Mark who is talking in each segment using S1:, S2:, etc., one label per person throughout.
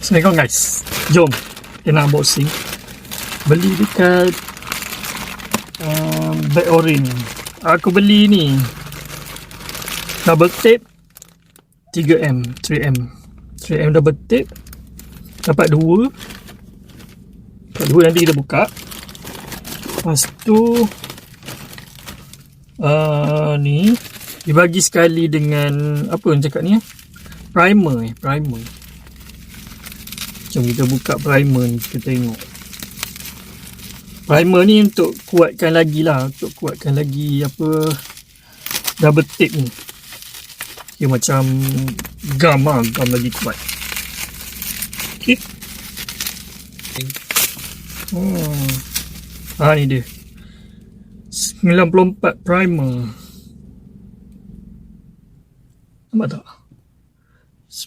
S1: Assalamualaikum guys, jom kita nak unboxing. Beli dekat Bag Orange. Aku beli ni double tape 3M double tape. Dapat dua nanti kita buka. Lepas tu ni dibagi sekali dengan apa yang cakap ni, primer. Jom kita buka primer ni, kita tengok. Primer ni untuk kuatkan lagi apa double tape ni. Dia macam gam lagi kuat. Okey. Ni dia 94 primer. Nampak tak?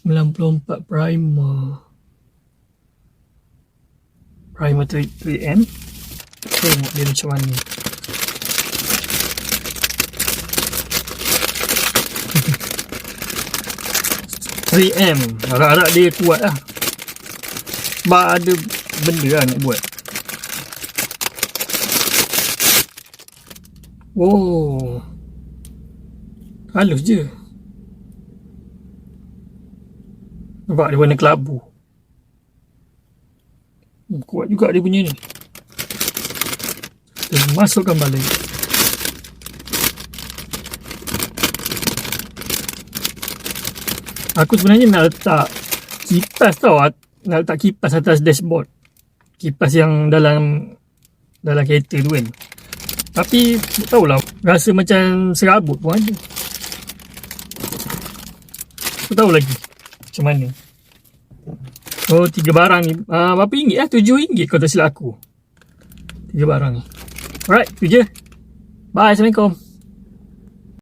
S1: 94 primer 3M. Tengok dia macam mana. M harap-harap dia kuat lah, sebab ada benda lah nak buat. Oh, halus je. Nampak dia warna kelabu. Kuat juga dia punya ni. Kita masukkan balik. Aku sebenarnya nak letak kipas tau. Nak letak kipas atas dashboard. Kipas yang dalam kereta tu kan. Tapi tak tahulah, rasa macam serabut pun ada. Tak tahu lagi macam mana. Oh, 3 barang ni. Berapa ringgit lah? RM7 kalau tak silap aku. 3 barang ni. Alright, tu je. Bye, Assalamualaikum.